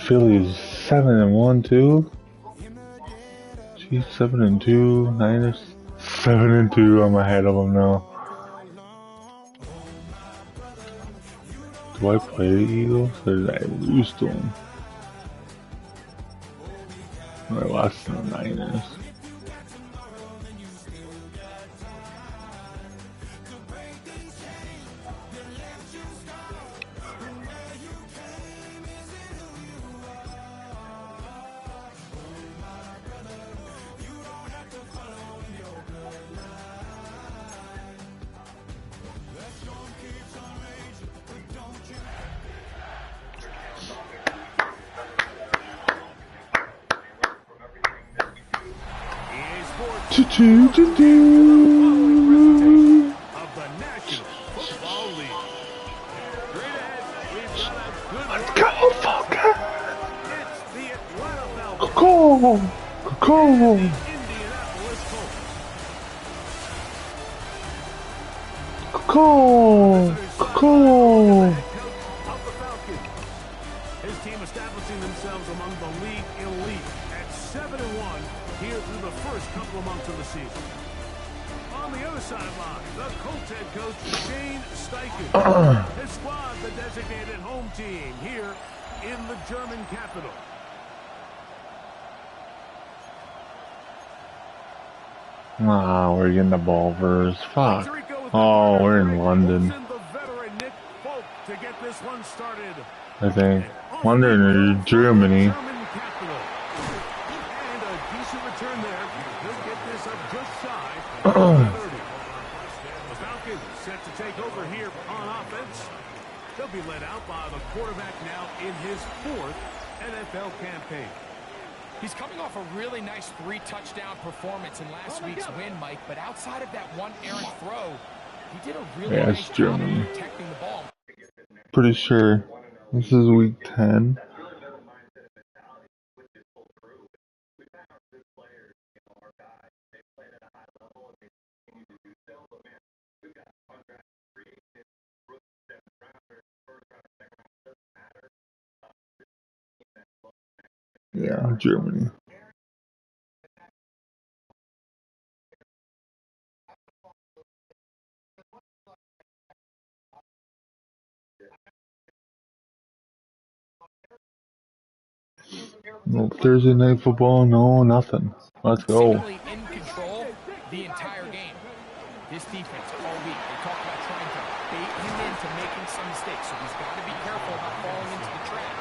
Philly's 7-1 too. She's 7-2. Niners 7-2. I'm ahead of them now. Do I play the Eagles or did I lose to them? I lost to the Niners. Let's go, Falcons! Go! His team establishing themselves among the league elite at 7-1 here through the first couple of months of the season. On the other sideline, the Colts head coach Shane Steichen. His squad, the designated home team here in the German capital. Ah, we're getting the ball verse. Fuck. Oh, we're in London. I think. London or Germany. And a decent return there. He'll get this up just shy of 30. The Falcons set to take over here on offense. They'll be led out by the quarterback now in his 4th NFL campaign. He's coming off a really nice 3-touchdown performance in last week's win, Mike, but outside of that one errant throw, he did a really nice job of protecting the ball. Pretty sure this is week 10. Yeah, Germany. No Thursday night football, no nothing. Let's go. In control the entire game. This defense all week, they talk about trying to bait him into making some mistakes, so he's got to be careful about falling into the trap.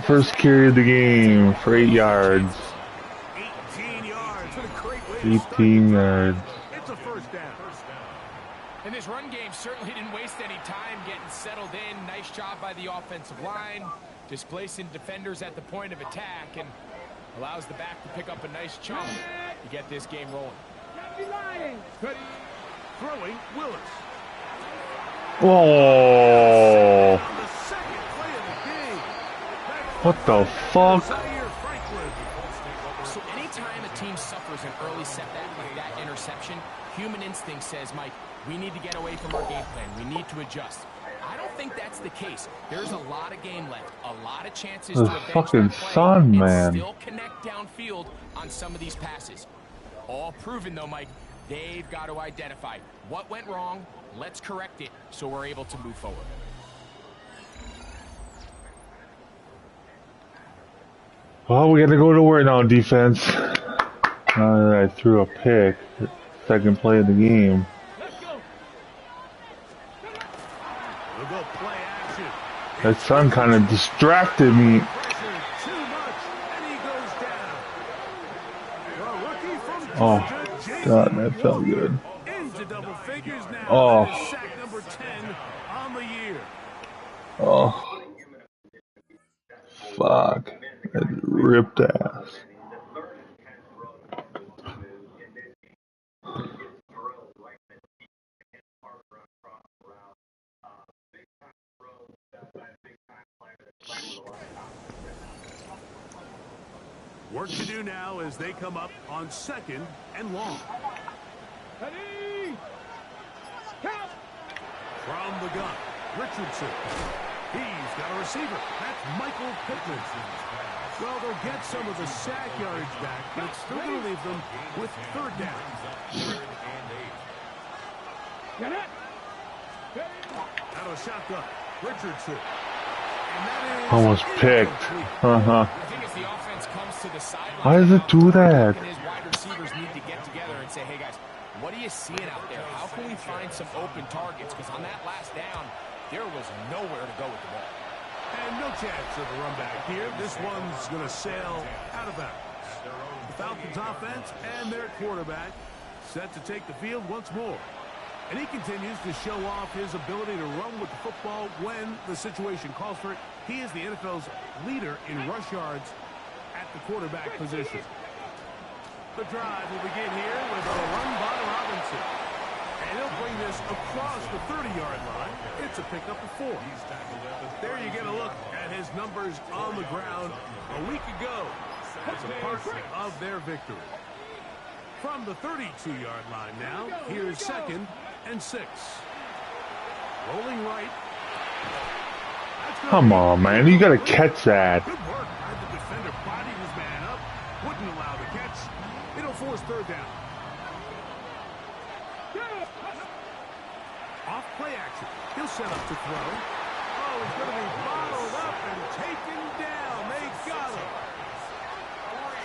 First carry of the game for 8 yards. 18 yards. What a great way to 18 yards. It's a first down. And this run game certainly didn't waste any time getting settled in. Nice job by the offensive line, displacing defenders at the point of attack, and allows the back to pick up a nice chunk to get this game rolling. Good. Throwing Willis. Oh! What the fuck? So anytime a team suffers an early setback like that interception, human instinct says, Mike, we need to get away from our game plan. We need to adjust. I don't think that's the case. There's a lot of game left, a lot of chances to avenge fucking that play sun, and man. still connect downfield on some of these passes. All proven, though, Mike. They've got to identify what went wrong. Let's correct it so we're able to move forward. Well, we gotta go to work now, defense. I threw a pick. Second play of the game. That sun kind of distracted me. Oh, God, that felt good. Oh. Oh. Fuck. That ripped ass. Work to do now as they come up on 2nd and long. Ready? Count. From the gun, Richardson. He's got a receiver. That's Michael Pittman. Well, they'll get some of the sack yardage back, but it's still going to leave them with third down. Out of a shotgun, Richardson. And that is almost picked. The thing is, the offense comes to the sideline. Why does it do that? And his wide receivers need to get together and say, hey, guys, what are you seeing out there? How can we find some open targets? Because on that last down, there was nowhere to go with the ball. And no chance of a run back here. This one's going to sail out of bounds. The Falcons offense and their quarterback set to take the field once more. And he continues to show off his ability to run with the football when the situation calls for it. He is the NFL's leader in rush yards at the quarterback position. The drive will begin here with a run by Robinson. And he'll bring this across the 30-yard line. It's a pickup of 4. There you get a look at his numbers on the ground a week ago as a part of their victory. From the 32-yard line now, here's 2nd and 6. Rolling right. Come on, man. You got to catch that. Good work. The defender bodied his man up. Wouldn't allow the catch. It'll force third down. Off play action. He'll set up to throw. Oh, he's going to be bottled up and taken down. They got him.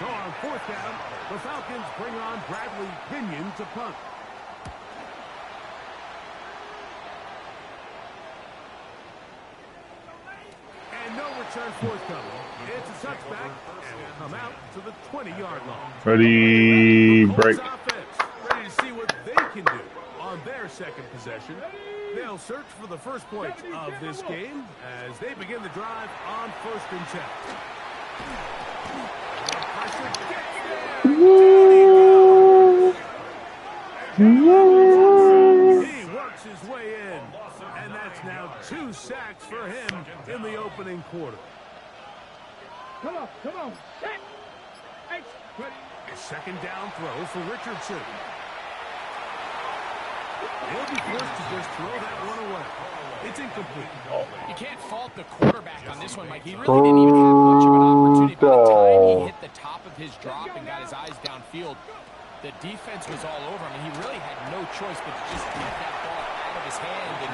So on 4th down, the Falcons bring on Bradley Pinion to punt. And no return forthcoming. It's a touchback, and will come out to the 20-yard line. Ready, break. Colts offense, ready to see what they can do on their second possession. They'll search for the first points of this game as they begin the drive on 1st and 10. He works his way in, and that's now 2 sacks for him in the opening quarter. Come on. A 2nd down throw for Richardson. He'll be forced to just throw that one away. It's incomplete. You can't fault the quarterback on this one, Mike. He really didn't even have much of an opportunity. By the time he hit the top of his drop and got his eyes downfield, the defense was all over him, and he really had no choice but to just get that ball out of his hand and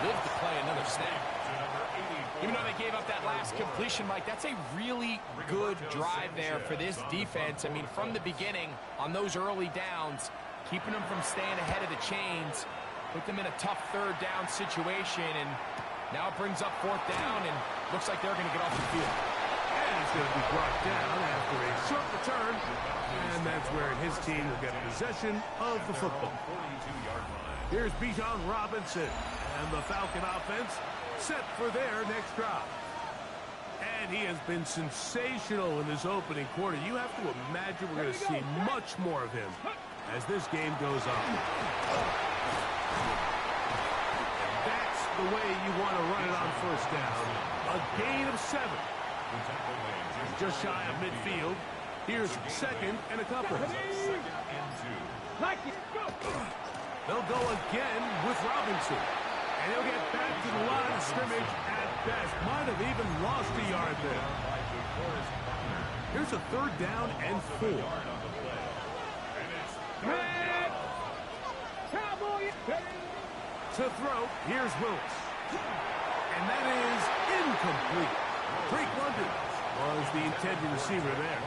live to play another snap. Even though they gave up that last completion, Mike, that's a really good drive there for this defense. I mean, from the beginning, on those early downs, keeping them from staying ahead of the chains, put them in a tough 3rd down situation, and now it brings up 4th down, and looks like they're going to get off the field. And he's going to be brought down after a short return, and that's where his team will get possession of the football. Here's Bijan Robinson, and the Falcon offense set for their next drive. And he has been sensational in his opening quarter. You have to imagine we're going to see much more of him as this game goes on. That's the way you want to run it on 1st down. A gain of 7. Just shy of midfield. Here's 2nd and a couple. They'll go again with Robinson. And he'll get back to the line of scrimmage at best. Might have even lost a yard there. Here's a 3rd down and 4. To throw, here's Willis. And that is incomplete. Drake London was the intended receiver there.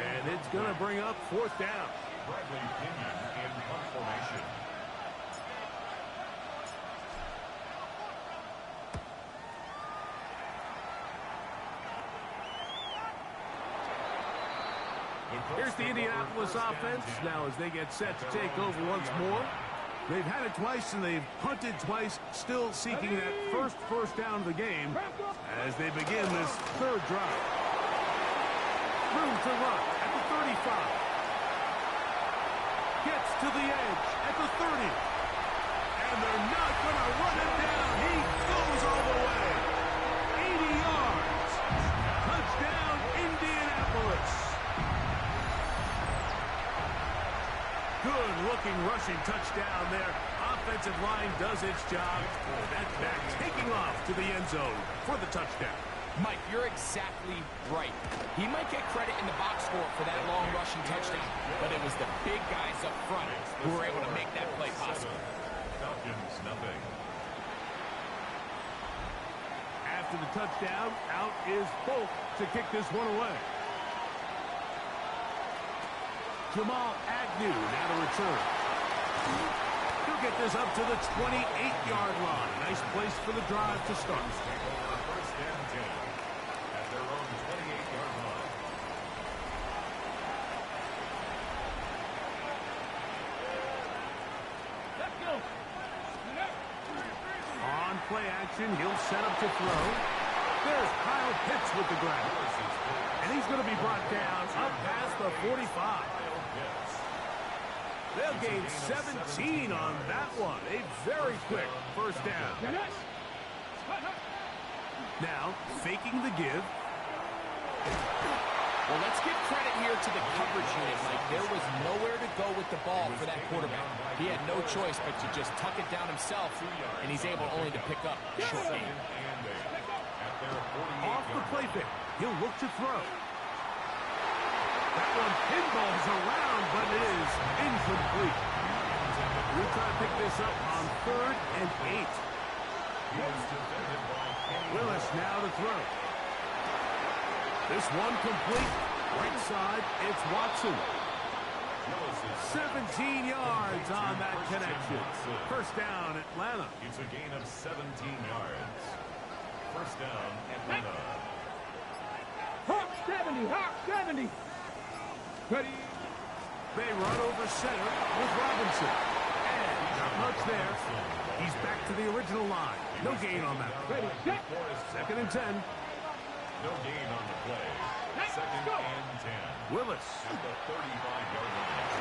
And it's going to bring up 4th down. Bradley Pinion in punt formation. Here's the Indianapolis offense now as they get set to take over once more. They've had it twice and they've punted twice, still seeking that first down of the game as they begin this 3rd drive. Room to run at the 35. Gets to the edge at the 30. And they're not going to run him down. He goes all the way. 80 yards. Touchdown, Indianapolis. Good-looking rushing touchdown there. Offensive line does its job. That back taking off to the end zone for the touchdown. Mike, you're exactly right. He might get credit in the box score for that long rushing touchdown, but it was the big guys up front who were able to make that play possible. Falcons, nothing. After the touchdown, out is Folk to kick this one away. Jamal Agnew now to return. He'll get this up to the 28-yard line. Nice place for the drive to start. First and 10 at their own 28-yard line. Let's go. On play action, he'll set up to throw. There's Kyle Pitts with the grab. And he's going to be brought down up past the 45. They'll gain 17 on that one. A very quick first down. Now, faking the give. Well, let's give credit here to the coverage unit, Mike. There was nowhere to go with the ball for that quarterback. He had no choice but to just tuck it down himself, and he's able only to pick up a short gain. Off the play pick. He'll look to throw. That one pinballs around, but it is incomplete. We'll try to pick this up on 3rd and 8. Willis now to throw. This one complete. Right side, it's Watson. 17 yards on that connection. First down, Atlanta. It's a gain of 17 yards. First down, Atlanta. Hawk 70, Hawk 70. Ready? They run over center with Robinson. And not much there. He's back to the original line. No gain on that. Ready, set. 2nd and 10. No gain on the play. Let's 2nd go. and 10. Willis. At the 35-yard line.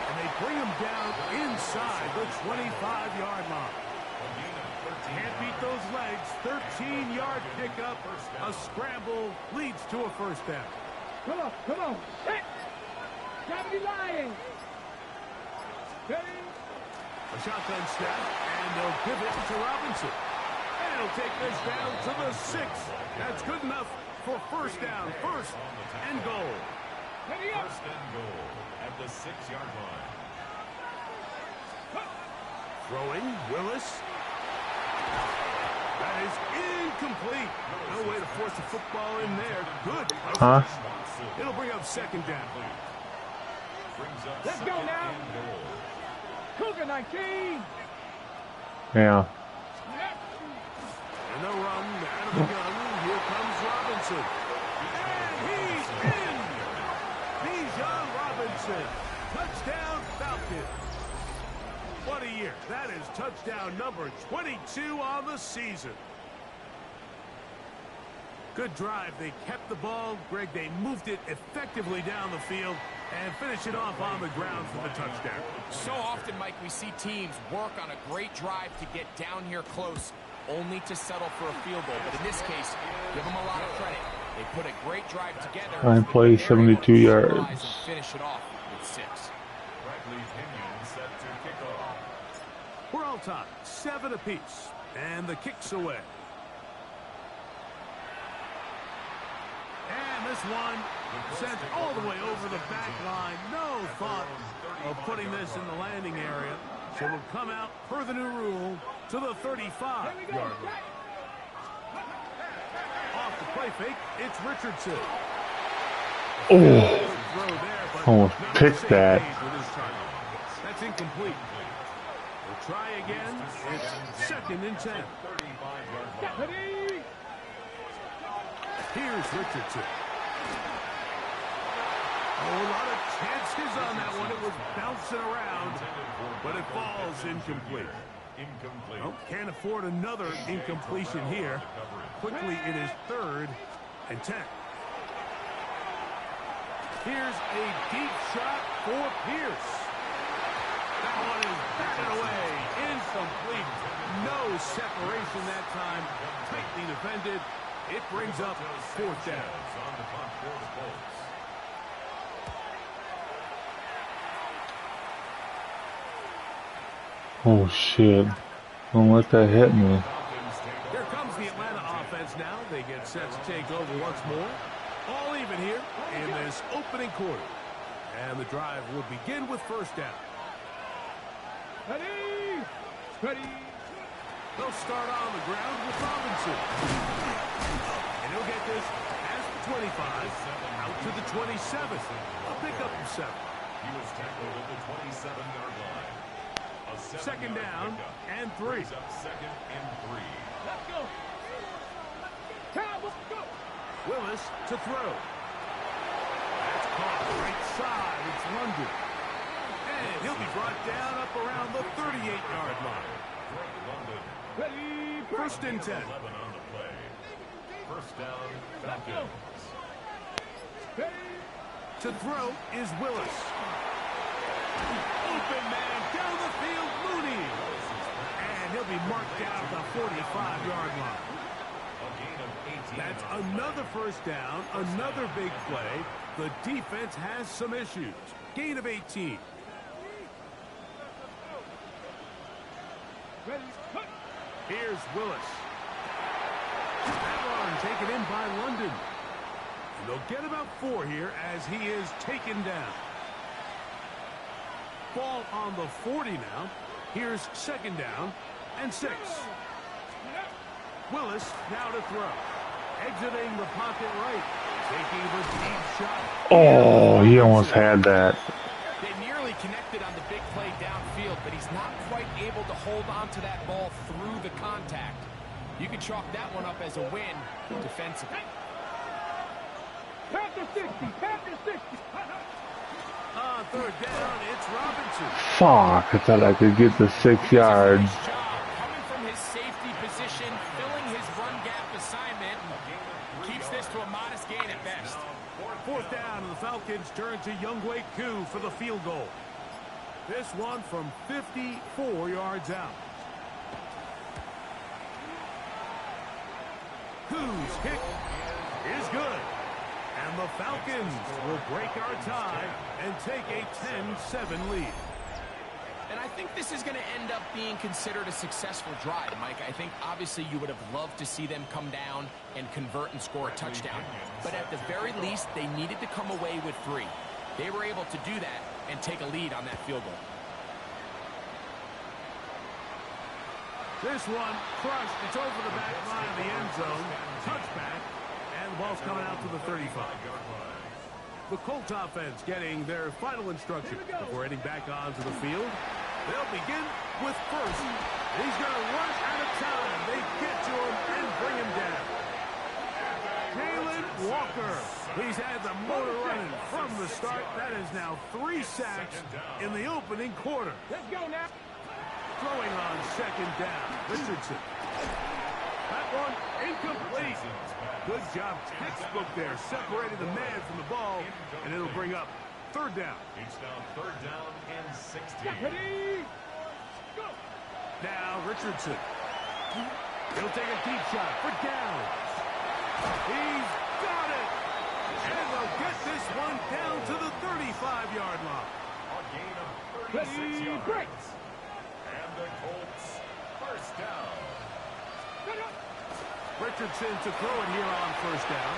And they bring him down inside the 25-yard line. Can't beat those legs. 13-yard pickup. A scramble leads to a first down. Come on, come on. Set. 70 lying. Ready? A shotgun snap, and they'll give it to Robinson. And he'll take this down to the 6. That's good enough for first down. First and goal. Ready up. First and goal at the 6-yard line. Throwing, Willis. That is incomplete. No way to force the football in there. Good. Huh? It'll bring up 2nd down. Brings up Let's go 2nd now. and goal. Cougar 19. Yeah. And the run out of the gun. Here comes Robinson. And he's in. Bijan Robinson. Touchdown Falcons. What a year. That is touchdown number 22 on the season. Good drive. They kept the ball. Greg, they moved it effectively down the field and finish it off on the ground for the touchdown. So often, Mike, we see teams work on a great drive to get down here close, only to settle for a field goal. But in this case, give them a lot of credit. They put a great drive together. 9 plays, 72 yards. And finish it off with 6. Bradley Pinion set to kick off. We're all tied, 7 apiece, and the kick's away. And this one sent all the way over the back line. No thought of putting this in the landing area. So we'll come out per the new rule to the 35-yard line. Off the play fake, it's Richardson. Oh, Throw there, but almost not picked the same that. page with his target. That's incomplete. We'll try again. It's 2nd and 10. 35-yard line. Ready? Here's Richardson. Oh, a lot of chances on that one. It was bouncing around, but it falls incomplete. Incomplete. Oh, can't afford another incompletion here. Quickly, it is 3rd and 10. Here's a deep shot for Pierce. That one is batted away. Incomplete. No separation that time. Tightly defended. It brings up 4th down. On the clock for the Colts. oh shit. Don't let that hit me. Here comes the Atlanta offense now. They get set to take over once more. All even here in this opening quarter. And the drive will begin with first down. Ready? Ready? They'll start on the ground with Robinson. And he'll get this past the 25, out to the 27. A pickup of 7. He was tackled at the 27-yard line. A Second down and 3. Brings up second and 3. Let's go. Let's go. Willis to throw. That's caught right side. It's London. And he'll be brought down up around the 38-yard line. London. Ready? First and 10. 11 on the play. First down, Falcons. Ready? To throw is Willis. Open man down the field, Mooney. And he'll be marked down at the 45-yard line. A gain of 18. That's another first down, another big play. The defense has some issues. Gain of 18. Ready? Cut. Here's Willis. That run taken in by London. And they'll get about 4 here as he is taken down. Ball on the 40 now. Here's second down and 6. Willis now to throw. Exiting the pocket right. Taking the deep shot. Oh, he almost had that. They nearly connected on the big play downfield, but he's not quite able to hold on to that ball through the contact. You can chalk that one up as a win defensively. Panther 60. Panther 60. On third down, it's Robinson. Fuck, I thought I could get the 6 yards. Nice job coming from his safety position, filling his run gap assignment. Keeps this to a modest gain at best. Fourth down, and the Falcons turn to Younghoe Koo for the field goal. This one from 54 yards out. Koo's kick is good. And the Falcons will break our tie and take a 10-7 lead. And I think this is going to end up being considered a successful drive, Mike. I think obviously you would have loved to see them come down and convert and score a touchdown. But at the very least, they needed to come away with 3. They were able to do that and take a lead on that field goal. This one crushed. It's over the back line of the end zone. Touchback. And the ball's coming out to the 35. The Colts offense getting their final instruction before heading back onto the field. They'll begin with first. He's going to run out of time. They get to him and bring him down. Jalen Walker. He's had the motor running from the start. That is now 3 sacks in the opening quarter. Let's go now. Throwing on second down. Richardson. That one incomplete. Good job, textbook there, separating the man from the ball, and it'll bring up third down. It's now third down and 16. Ready? Go. Now Richardson. He'll take a deep shot for Downs. He's got it. And they'll get this one down to the 35-yard line. A gain of 36 Ready? yards. Break. And the Colts first down. Richardson to throw it here on first down.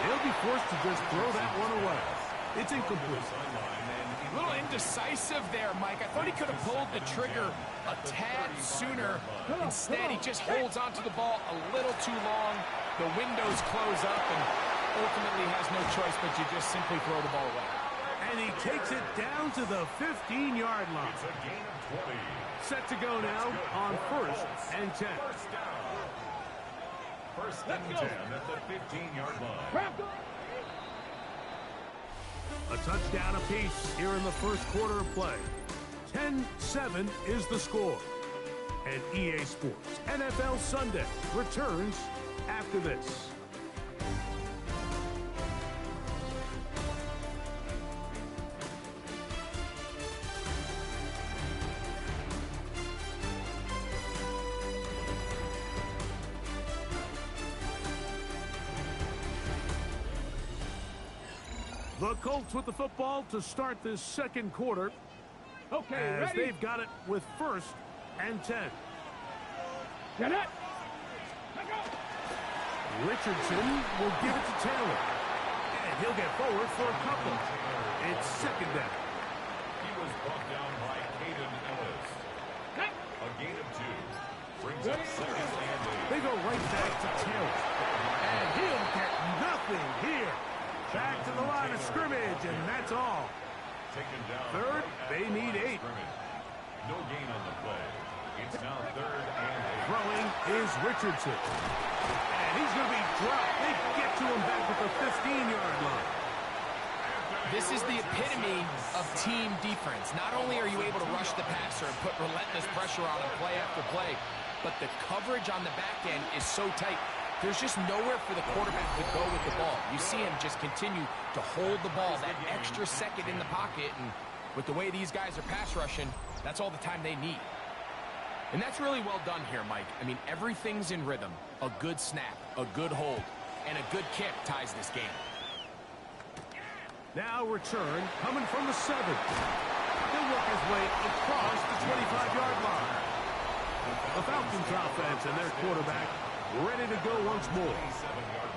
He'll be forced to just throw that one away. It's incomplete. A little indecisive there, Mike. I thought he could have pulled the trigger a tad sooner. Instead, he just holds onto the ball a little too long. The windows close up, and ultimately has no choice but to just simply throw the ball away. And he takes it down to the 15-yard line. It's a gain of 20. Set to go now on first and 10. First down. First and 10 at the 15-yard line. A touchdown apiece here in the first quarter of play. 10-7 is the score. And EA Sports NFL Sunday returns after this. The Colts with the football to start this second quarter. Okay, As ready? they've got it with first and 10. Get it. Richardson will give it to Taylor. And he'll get forward for a couple. It's second down. He was brought down by Caden Ellis. A gain of 2. Brings up second and 8. They go right back to Taylor. And he'll get nothing here. Back to the line of scrimmage, and that's all. Taken down. Third, they need 8. No gain on the play. It's now third and 8. Throwing is Richardson. And he's going to be dropped. They get to him back at the 15-yard line. This is the epitome of team defense. Not only are you able to rush the passer and put relentless pressure on him play after play, but the coverage on the back end is so tight. There's just nowhere for the quarterback to go with the ball. You see him just continue to hold the ball that extra second in the pocket, and with the way these guys are pass rushing, that's all the time they need. And that's really well done here, Mike. I mean, everything's in rhythm. A good snap, a good hold, and a good kick ties this game. Now return coming from the 7. He'll work his way across the 25-yard line. The Falcons offense and their quarterback ready to go once more.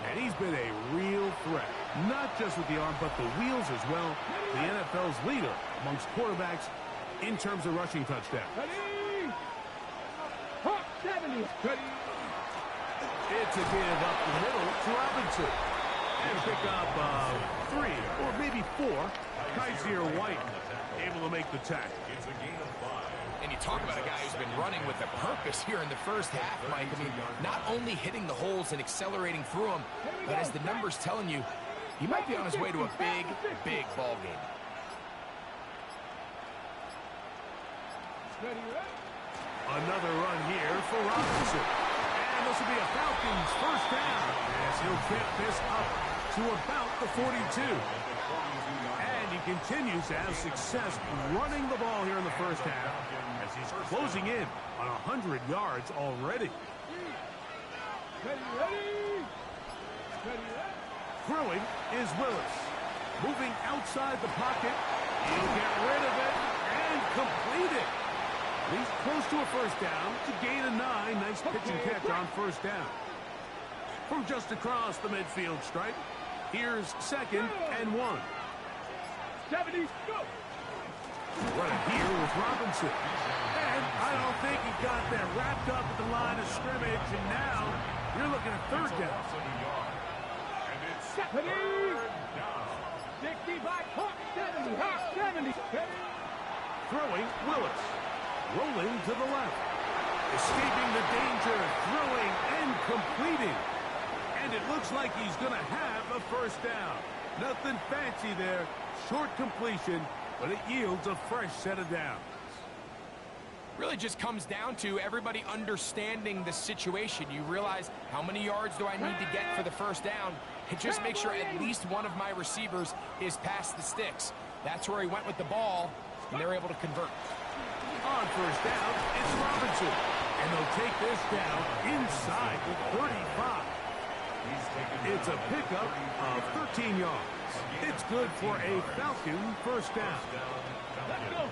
And he's been a real threat. Not just with the arm, but the wheels as well. The NFL's leader amongst quarterbacks in terms of rushing touchdowns. Ready. Hop 70. Ready. It's a give up the middle to Robinson. And pick up 3 or maybe 4. Kaiser White able to make the tackle. It's a gain of 5. And you talk about a guy who's been running with a purpose here in the first half, Mike. I mean, not only hitting the holes and accelerating through them, but as the numbers telling you, he might be on his way to a big, big ball game. Another run here for Robinson. And this will be a Falcons first down as he'll get this up to about the 42. And he continues to have success running the ball here in the first half as he's closing in on 100 yards already. Throwing is Willis. Moving outside the pocket. He'll get rid of it and complete it. He's close to a first down. It's a gain of 9. Nice pitch and catch on first down. From just across the midfield stripe, here's second and 1. 70, go! Right here with Robinson. And I don't think he got that wrapped up at the line of scrimmage, and now you're looking at third down. And it's 70. 65, hop 70, hop 70. Throwing, Willis. Rolling to the left. Escaping the danger, throwing and completing. And it looks like he's going to have a first down. Nothing fancy there. Short completion, but it yields a fresh set of downs. Really just comes down to everybody understanding the situation. You realize how many yards do I need to get for the first down, and just make sure at least one of my receivers is past the sticks. That's where he went with the ball, and they're able to convert. On first down, it's Robinson. And they'll take this down inside the 35. It's a pickup of 13 yards. It's good for a Falcon first down. Let's go.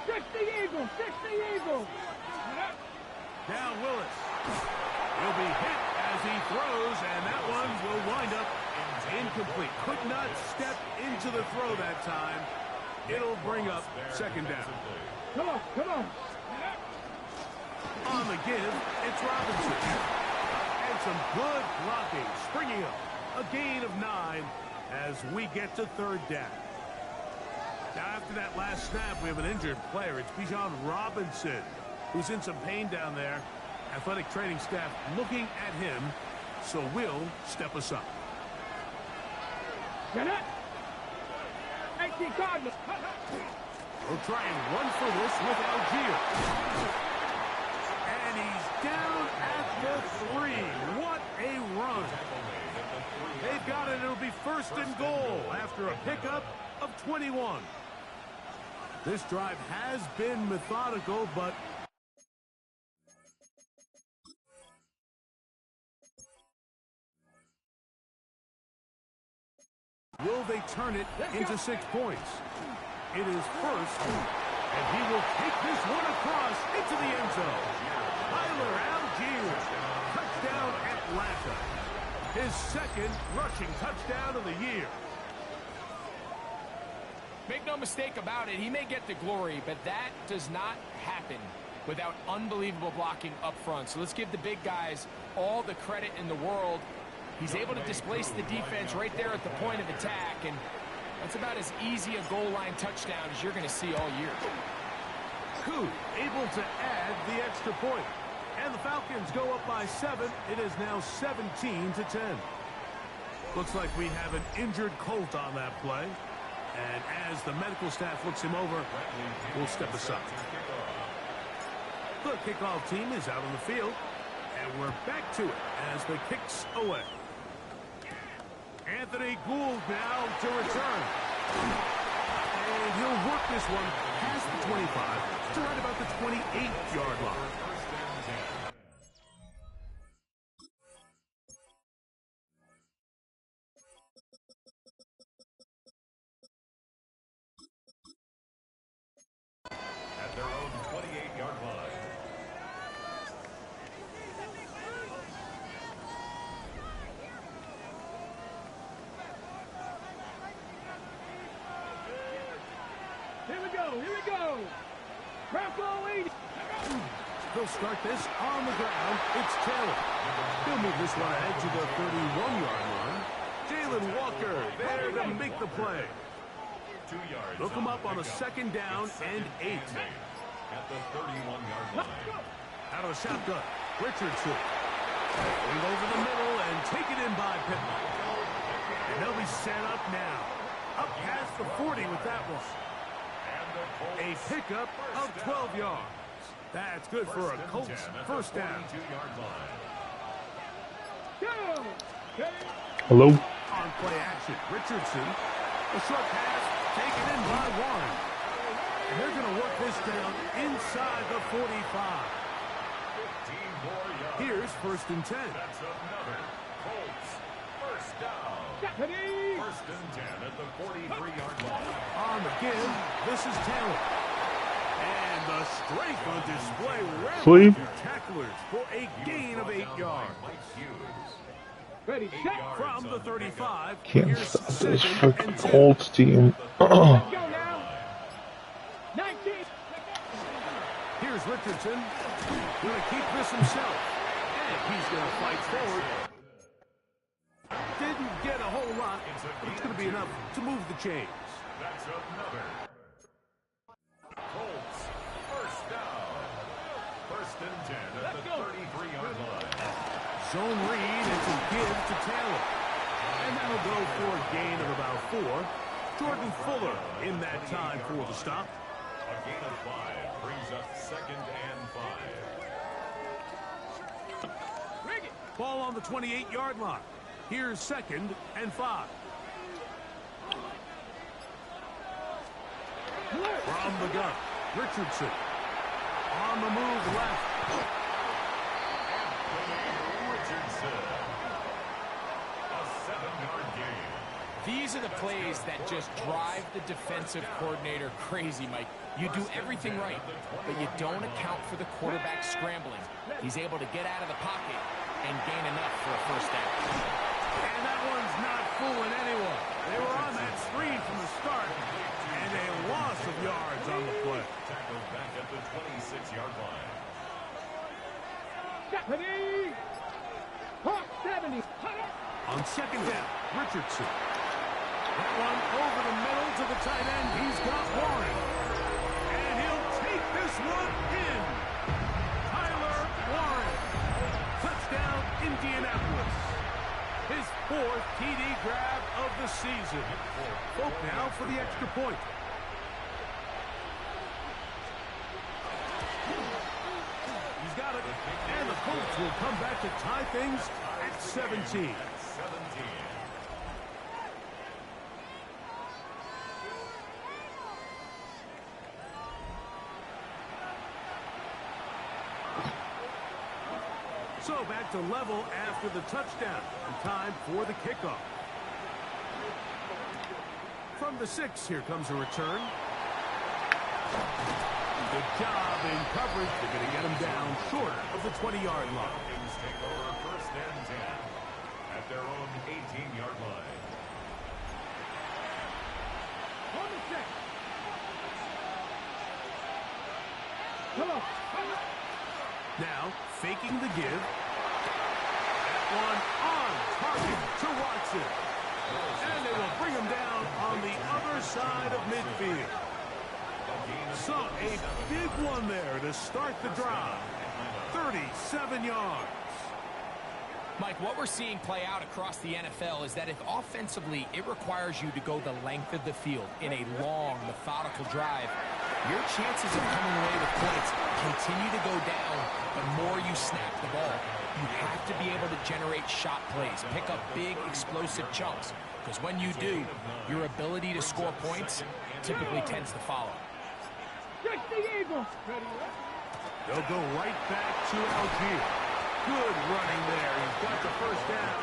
60 Eagles, 60 Eagles. Now Willis. Will be hit as he throws, and that one will wind up incomplete. Could not step into the throw that time. It'll bring up second down. Come on, come on. On the give, it's Robinson. And some good blocking, springing up. A gain of 9 as we get to third down. Now after that last snap, we have an injured player. It's Bijan Robinson, who's in some pain down there. Athletic training staff looking at him, so we'll step aside. Get it. 18 Cardinals. We'll try and run for this with Algier. And he's down at the 3. What a run. They've got it. It'll be first and goal after a pickup of 21. This drive has been methodical, but will they turn it into 6 points? It is first, and he will take this one across into the end zone. his second rushing touchdown of the year. Make no mistake about it, he may get the glory, but that does not happen without unbelievable blocking up front. So let's give the big guys all the credit in the world. He's able to displace the defense right there at the point of attack, and that's about as easy a goal line touchdown as you're going to see all year. Coup able to add the extra point. And the Falcons go up by 7. It is now 17-10. Looks like we have an injured Colt on that play. And as the medical staff looks him over, we'll step aside. The kickoff team is out on the field. And we're back to it as the kick's away. Anthony Gould now to return. And he'll work this one past the 25 to right about the 28-yard line. At their own 28-yard line. Here we go. Bronco 80. They'll start this on the ground. It's Taylor. He'll move this one ahead to the 31-yard line. Jalen Walker there to make the play. 2 yards. They'll come up on a second down and 8. At the 31-yard line. Out of the shotgun, Richardson. Going over the middle and taken in by Pittman. And they'll be set up now. Up past the 40 with that one. A pickup of 12 yards. That's good for a Colts first down. Hello? On play action, Richardson. A short pass taken in by Warren. And they're going to work this down inside the 45. Here's 1st and 10. That's another Colts first down. First and 10 at the 43-yard line. On the give, this is Taylor. And the strength on display. Sleep. Tacklers for a gain of 8 yards. Ready, set. From the 35, Can't here's stop this 2nd freaking and 10. Colts team. Go now. 19. Here's Richardson. Going to keep this himself. And he's going to fight forward. Didn't get a whole lot, but it's going to be enough to move the chains. That's another Colts first down. First and 10 at the 33-yard line. Zone read, it's a give to Taylor. And that'll go for a gain of about 4. Jordan Fuller in that time for the stop. A gain of 5 brings up 2nd and 5. Ball on the 28-yard line. Here's 2nd and 5. From the gun, Richardson. On the move left. Richardson. A 7-yard gain. These are the plays that just drive the defensive coordinator crazy, Mike. You do everything right, but you don't account for the quarterback scrambling. He's able to get out of the pocket and gain enough for a first down. And that one's not fooling anyone. They were on that screen from the start, and a loss of yards on the play. Tackled back at the 26-yard line. Ready. Hawk 70. On 2nd down, Richardson. That one over the middle to the tight end. He's got Warren. And he'll take this one in. Tyler Warren. Touchdown, Indianapolis. His 4th TD grab of the season. Folk now for the extra point. He's got it. And the Colts will come back to tie things at 17. So back to level after the touchdown. And time for the kickoff. From the 6, here comes a return. Good job in coverage. They're going to get him down short of the 20-yard line. Falcons take over 1st and 10. At at their own 18-yard line. On the set. Come on. Now, faking the give. That one on target to Watson. And they will bring him down on the other side of midfield. So, a big one there to start the drive. 37 yards. Mike, what we're seeing play out across the NFL is that if offensively it requires you to go the length of the field in a long, methodical drive, your chances of coming away with points continue to go down the more you snap the ball. You have to be able to generate shot plays, pick up big, explosive chunks, because when you do, your ability to score points typically tends to follow. Stretch the eagle. They'll go right back to Algier. Good running there. He's got the first down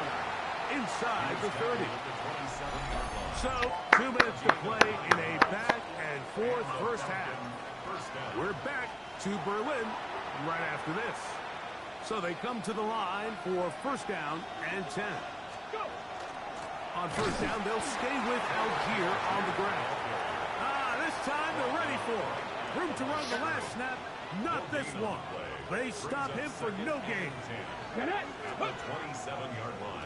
inside the 30. So, 2 minutes to play in a back-and-forth first half. We're back to Berlin right after this. So they come to the line for first down and 10. On first down, they'll stay with Algier on the ground. This time they're ready for it. Room to run the last snap. Not this one. They stop him for no gain.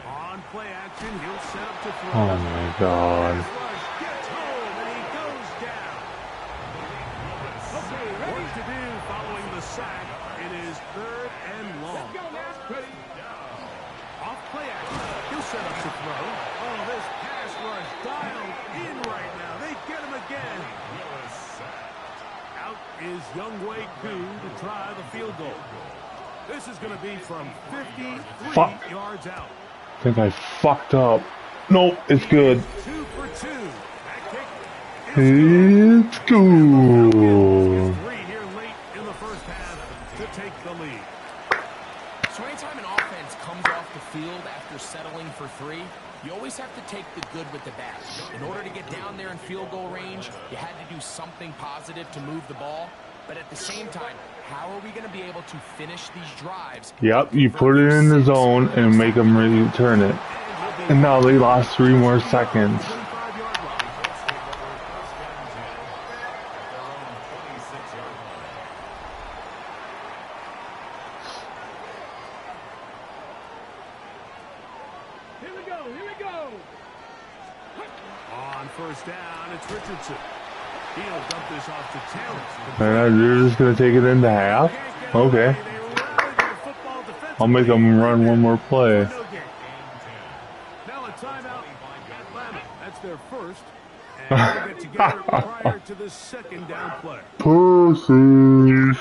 On play action, he'll set up to throw. Oh my God. Gets home and he goes down. Okay, what to do following the sack? It is 3rd and long. Off play action, he'll set up to throw. Oh, this pass rush dialed in right now. They get him again. Out is Younghoe Koo to try the field goal. This is going to be from 53 yards out. I think I fucked up. Nope, it's good. 2 for 2. That kick It's good. 3 here late in the first half to take the lead. So anytime an offense comes off the field after settling for 3, you always have to take the good with the bad. In order to get down there in field goal range, you had to do something positive to move the ball. But at the same time, how are we going to be able to finish these drives? Yep, you put it in the zone and make them return it. And now they lost 3 more seconds. Here we go. Here we go. On first down, it's Richardson. He'll dump this off to Terrence. You're just going to take it into half? Okay. I'll make them run one more play. Now a timeout. Atlanta. That's their first. And they'll get together prior to the second down play. Pussies.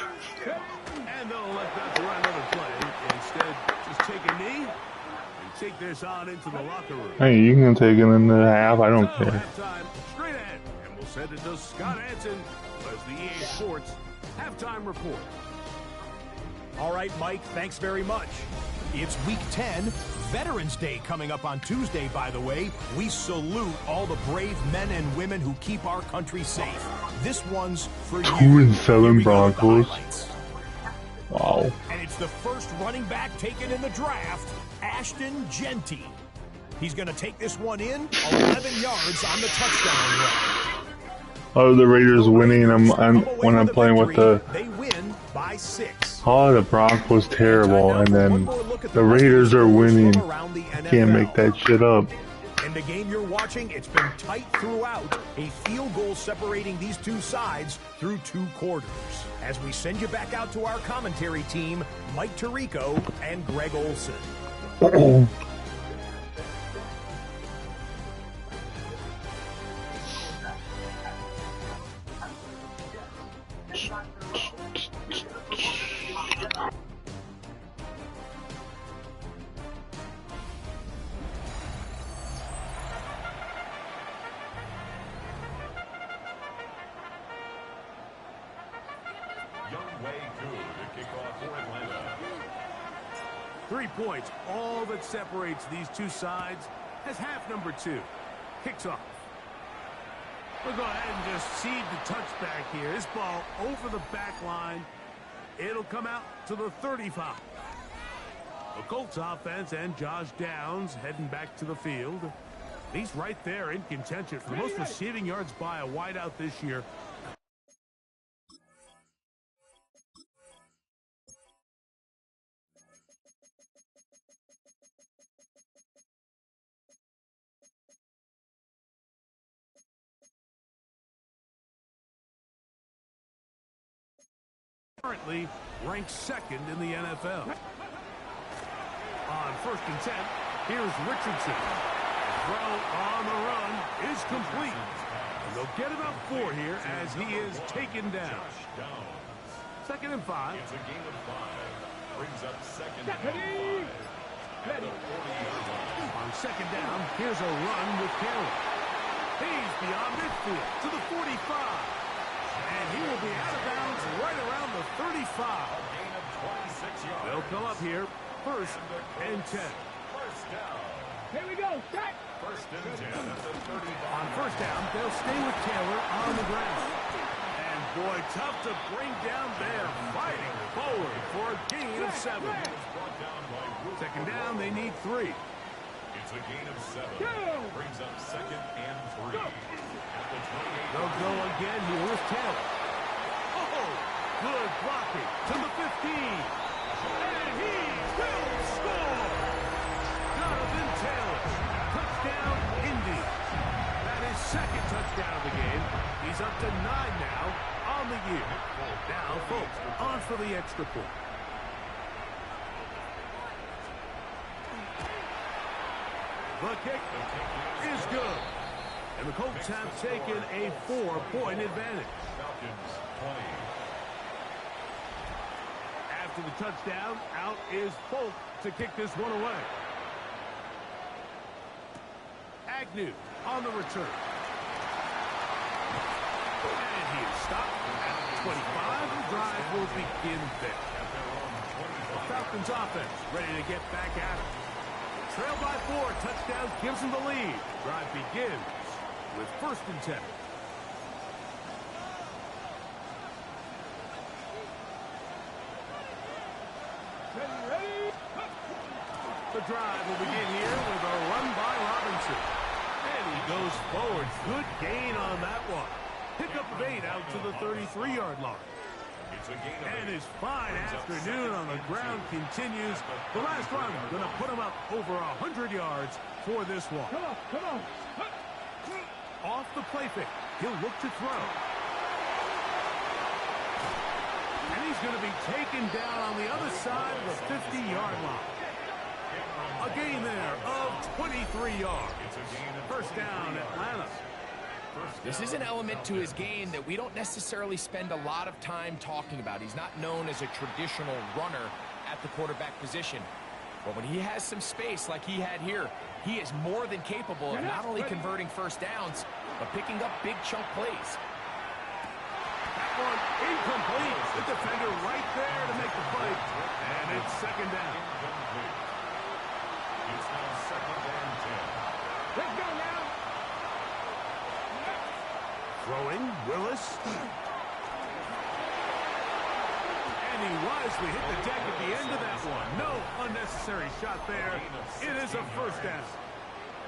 And they'll let that to run another play. Instead, just take a knee and take this on into the locker room. Hey, you can take it into half. I don't So, care. halftime, straight ahead. And we'll send it to Scott Hansen as the EA Sports halftime report. All right, Mike, thanks very much. It's Week 10, Veterans Day coming up on Tuesday, by the way. We salute all the brave men and women who keep our country safe. This one's for you. 2-7 Broncos. Wow. And it's the first running back taken in the draft, Ashton Genty. He's going to take this one in, 11 yards on the touchdown run. Oh, the Raiders winning when I'm playing with the... They win by 6. Oh, the Broncos terrible, and then the Raiders are winning. Can't make that shit up. In the game you're watching, it's been tight throughout. A field goal separating these two sides through 2 quarters. As we send you back out to our commentary team, Mike Tirico and Greg Olson. Younghoe Koo to kick off for Atlanta. 3 points, all that separates these two sides as half number 2 kicks off. We'll go ahead and just seed the touchback here. This ball over the back line. It'll come out to the 35. The Colts offense and Josh Downs heading back to the field. He's right there in contention for the most receiving yards by a wideout this year. Currently ranked second in the NFL. On 1st and 10, here's Richardson. Throw on the run is complete. And they'll get about 4 here as he is taken down. 2nd and 5. It's a gain of 5. Brings up 2nd and 5. At the 40-yard line. On 2nd down, here's a run with Taylor. He's beyond midfield to the 45. And he will be out of bounds right around the 35. A gain of 26 yards. They'll come up here, 1st and 10. First down. Here we go. Set. 1st and 10 at the 35. On 1st down, they'll stay with Taylor on the ground. And boy, tough to bring down there. Fighting forward for a gain of 7. Brought down by Wood. 2nd down, they need 3. It's a gain of 7. Go. Brings up 2nd and 3. Go. At the 28. They'll go again here with Taylor. Oh, good blocking to the 15. And he will score. Jonathan Taylor. Touchdown, Indy. That is 2nd touchdown of the game. He's up to 9 now on the year. Now, folks, on for the extra point. The kick is good. And the Colts have taken a 4-point advantage. Falcons 20. After the touchdown, out is Folk to kick this one away. Agnew on the return. And he is stopped at the 25. The drive will begin there. The Falcons offense ready to get back at it. Trail by 4. Touchdown gives them the lead. Drive begins with 1st and 10. Ready. The drive will begin here with a run by Robinson. And he goes forward. Good gain on that one. Pickup of 8 out to the 33-yard line. It's a gain of And 8. his fine afternoon on the ground continues. The last run going to put him up over 100 yards for this one. Come on. Come on. Off the play fake. He'll look to throw. And he's going to be taken down on the other side of the 50-yard line. A gain there of 23 yards. It's a gain of 1st down, Atlanta. This is an element to his game that we don't necessarily spend a lot of time talking about. He's not known as a traditional runner at the quarterback position. But when he has some space like he had here, he is more than capable of not only converting 1st downs, but picking up big chunk plays. That one incomplete. The defender right there to make the play. And it's 2nd down. incomplete. It's now 2nd and 10. Let's go now. Throwing, Willis. And he wisely hit the deck at the end of that one. No unnecessary shot there. It is a 1st down.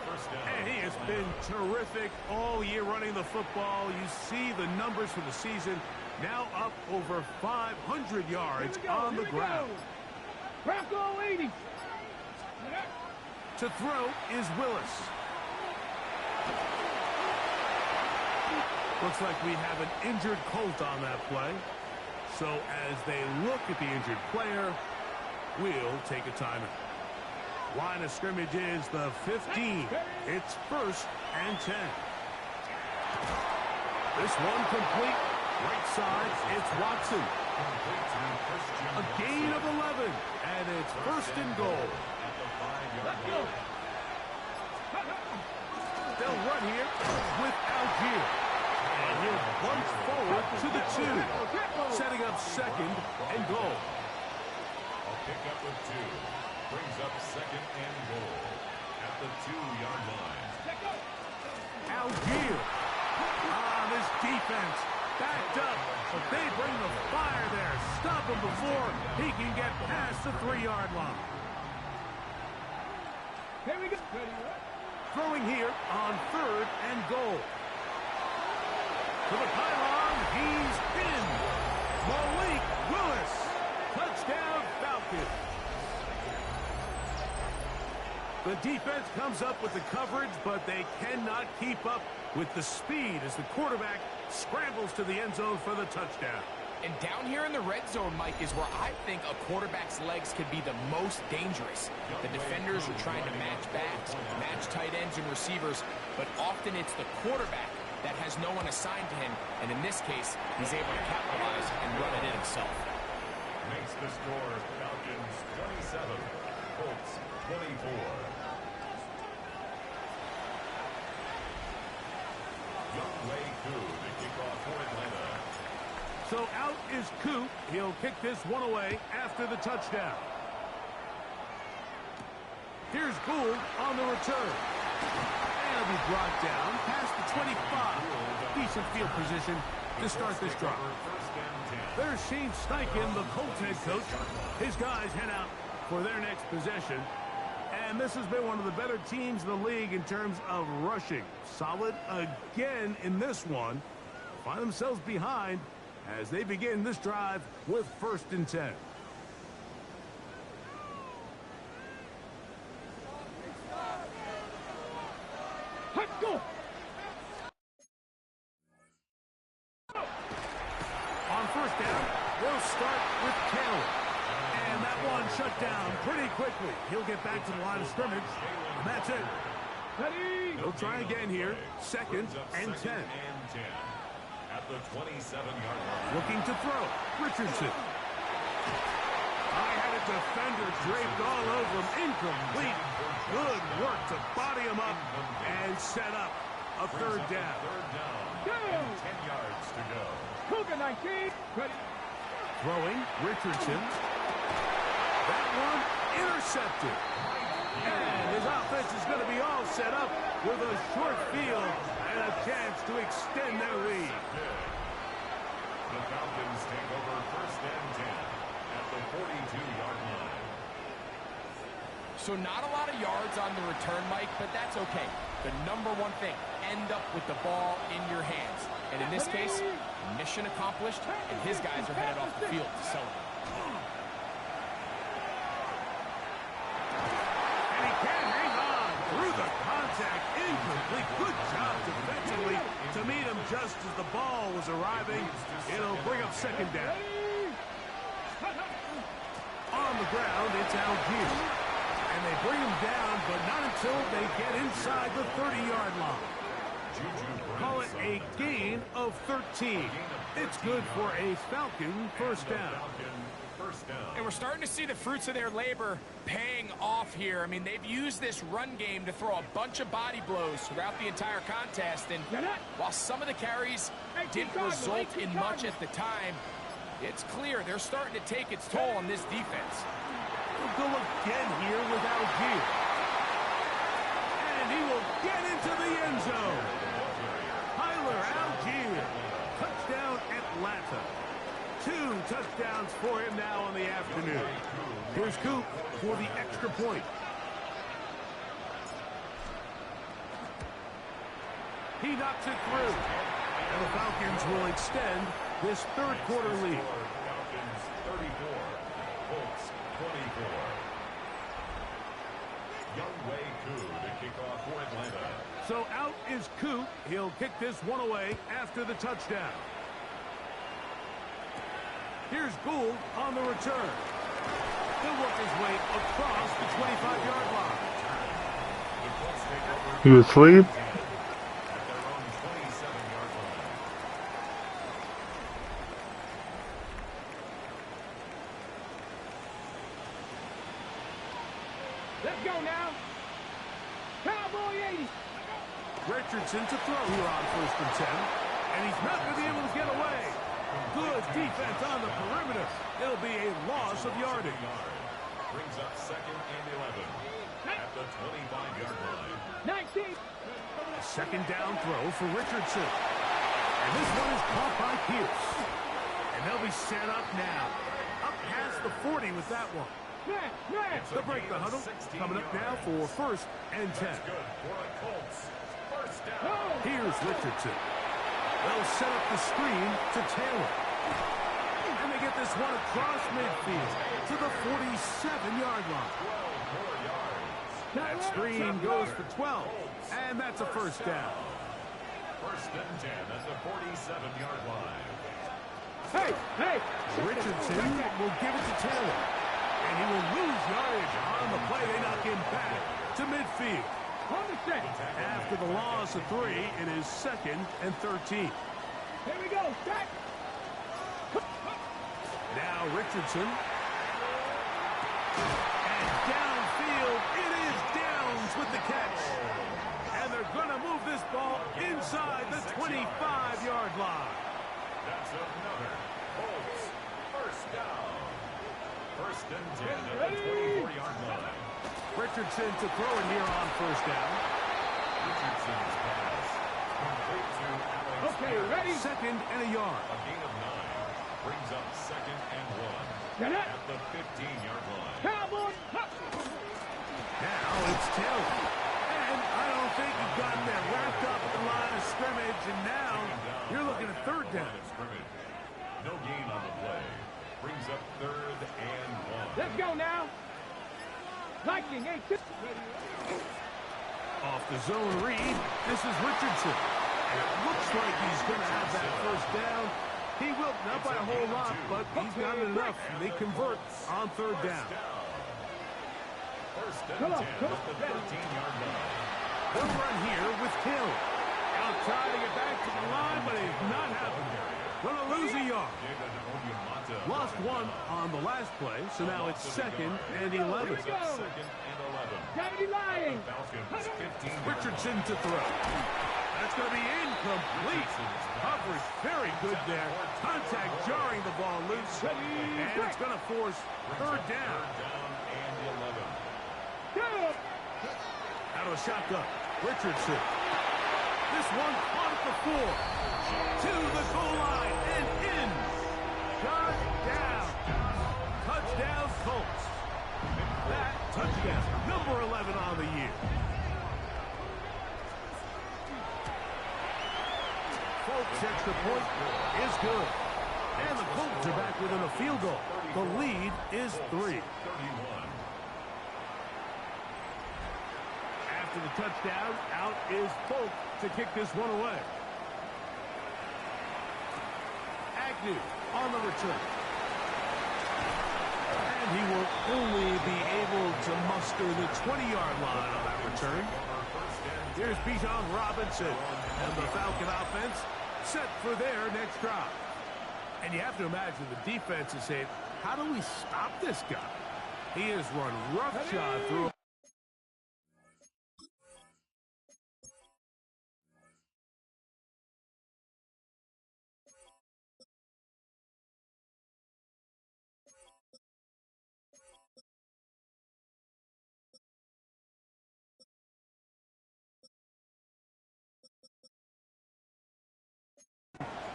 First down. And he has been terrific all year running the football. You see the numbers for the season. Now up over 500 yards on the ground. Bronco 80. To throw is Willis. Looks like we have an injured Colt on that play. So as they look at the injured player, we'll take a timeout. Line of scrimmage is the 15. It's 1st and 10. This one complete. Right side, it's Watson. A gain of 11, and it's 1st and goal. At the 5-yard Let's go. line. They'll run here with Algier. And he'll bunch forward to the 2. Setting up 2nd and goal. A pickup of 2. Brings up 2nd and goal. At the 2-yard line. Algier. This defense backed up, but they bring the fire there. Stop him before he can get past the 3-yard line. Here we go. Throwing here on 3rd and goal. To the pylon, he's in. Malik Willis. Touchdown, Falcons. The defense comes up with the coverage, but they cannot keep up with the speed as the quarterback scrambles to the end zone for the touchdown. And down here in the red zone, Mike, is where I think a quarterback's legs could be the most dangerous. The defenders are trying to match backs, match tight ends and receivers, but often it's the quarterback that has no one assigned to him, and in this case, he's able to capitalize and run it in himself. Makes the score Falcons 27, Colts 24. Young Wei Koo to kick off for Atlanta. So out is Coop. He'll kick this one away after the touchdown. Here's Gould on the return. And he'll be brought down past the 25. Decent field position to start this drive. There's Shane Steichen, the Colts head coach. His guys head out for their next possession. And this has been one of the better teams in the league in terms of rushing. Solid again in this one. Find themselves behind as they begin this drive with 1st and 10. Let's go. On 1st down, they'll start with Taylor. And that one shut down pretty quickly. He'll get back to the line of scrimmage, and that's it. Ready. He'll try again here, 2nd and 10. At the 27-yard line. Looking to throw. Richardson. I had a defender draped all over him. Incomplete. Good work to body him up and set up a 3rd down. Go. 10 yards to go. Cougar 19. Ready. Throwing. Richardson. That one intercepted. And his offense is going to be all set up with a short field and a chance to extend their lead. The Falcons take over 1st and 10 at the 42-yard line. So not a lot of yards on the return, Mike, but that's okay. The number one thing, end up with the ball in your hands. And in this case, mission accomplished, and his guys are headed off the field to celebrate. And he can't hang on through the contact. Incomplete. Good job defensively to meet him just as the ball was arriving. It'll bring up 2nd down. On the ground, it's Algier. And they bring him down, but not until they get inside the 30-yard line. Call it a gain of 13. It's good for a Falcon 1st down. And we're starting to see the fruits of their labor paying off here. I mean, they've used this run game to throw a bunch of body blows throughout the entire contest. And while some of the carries didn't result in much at the time, it's clear they're starting to take its toll on this defense. We'll go again here with Algier. And he will get into the end zone. Tyler Algier. Touchdown, Atlanta. 2 touchdowns for him now in the afternoon. Here's Coop for the extra point. He knocks it through. And the Falcons will extend this 3rd quarter lead. Falcons 34, Colts 24. Young Wei Koo to kick off for Atlanta. So out is Coop. He'll kick this one away after the touchdown. Here's Gould on the return. He'll work his way across the 25-yard line. You asleep? At their own 27-yard line. Let's go now. Cowboy 80. Richardson to throw here on 1st and 10. And he's not going to be able to get away. Good defense on the perimeter. It'll be a loss of yardage. Brings up 2nd and 11 at the 25-yard line. 19. A 2nd down throw for Richardson. And this one is caught by Pierce. And they'll be set up now. Up past the 40 with that one. The break the huddle. Coming up now for 1st and 10. That's good for the Colts. First down. Here's Richardson. They'll set up the screen to Taylor. And they get this one across midfield to the 47-yard line. 12 more yards. That screen goes for 12, and that's a first down. First and 10 at the 47-yard line. Hey! Richardson will give it to Taylor, and he will lose yardage on the play. They knock him back to midfield. After the loss of 3, it is 2nd and 13. Here we go, Jack. Now Richardson. And downfield, it is Downs with the catch. And they're going to move this ball inside the 25-yard line. That's another Colts first down. First and 10 at the 24-yard line. Richardson to throw it here on first down. Richardson's pass complete to Alex. Okay, ready? 2nd and a yard. A gain of 9 brings up 2nd and 1 Get it? at the 15-yard line. Cowboys. Now it's Taylor. And I don't think you've gotten there wrapped up at the line of scrimmage, and now you're looking at 3rd down. Line of scrimmage. No gain on the play. Brings up 3rd and 1. Let's go now. Lightning ain't this. Off the zone read, this is Richardson. And it looks like he's going to have that first down. He will, not by a whole lot, but he's got it enough. They convert on 3rd down. First and 10 at the 13-yard line. They'll run here with Taylor. Now trying to get back to the line, but it's not happening. Going to lose a yard. Lost 1 on the last play, so now it's 2nd and 11. Second and 11. Gotta be lying. Falcons 15. Richardson to throw. That's going to be incomplete. Coverage very good there. Contact jarring the ball loose. And it's going to force 3rd down. Down and 11. Out of a shotgun. Richardson. This one caught at the 4. To the goal line and in. Touchdown. Touchdown Colts. That touchdown. Number 11 on the year. Folks, extra point is good. And the Colts are back within a field goal. The lead is 3. 31. After the touchdown, out is Folk to kick this one away. Agnew on the return. And he will only be able to muster the 20-yard line on that return. Here's Bijan Robinson and the Falcon offense set for their next drive. And you have to imagine the defense is saying, how do we stop this guy? He has run roughshod through.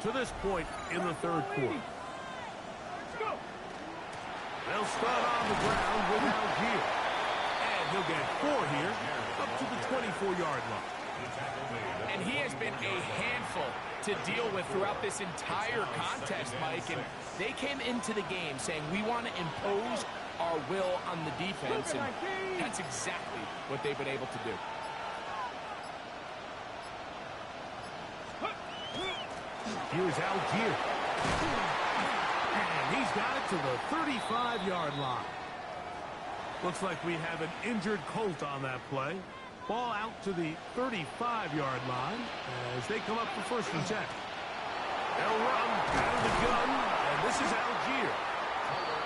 To this point in the 3rd quarter. They'll start on the ground with Algier. And he'll get 4 here up to the 24-yard line. And he has been a handful to deal with throughout this entire contest, Mike. And they came into the game saying, we want to impose our will on the defense. And that's exactly what they've been able to do. Here's Algier. And he's got it to the 35-yard line. Looks like we have an injured Colt on that play. Ball out to the 35-yard line as they come up for 1st and 10. They'll run out of the gun, and this is Algier.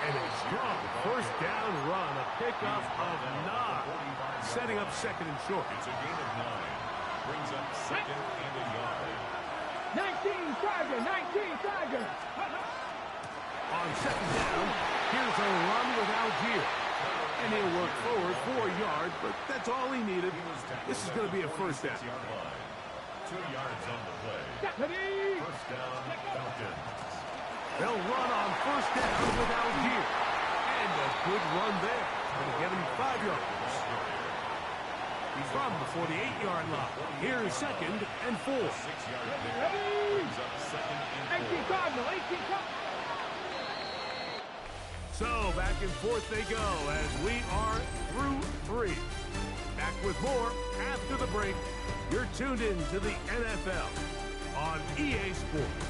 And a strong 1st down run, a pickup of 9, setting up 2nd and short. It's a gain of 9. Brings up 2nd and a yard. 19 Tiger. On 2nd down, here's a run with Algier. And he'll work forward 4 yards, but that's all he needed. This is going to be a 1st down. 2 yards on the play. Deputy. 1st down, Falcons. They'll run on 1st down with Algier. And And a good run there. Going to give him 5 yards. He's from the 48-yard line. Here's 2nd and 4. 6-yard pickup brings up 2nd and 4. 18 Cardinal, 18 Cardinal. So back and forth they go as we are through 3. Back with more after the break. You're tuned in to the NFL on EA Sports.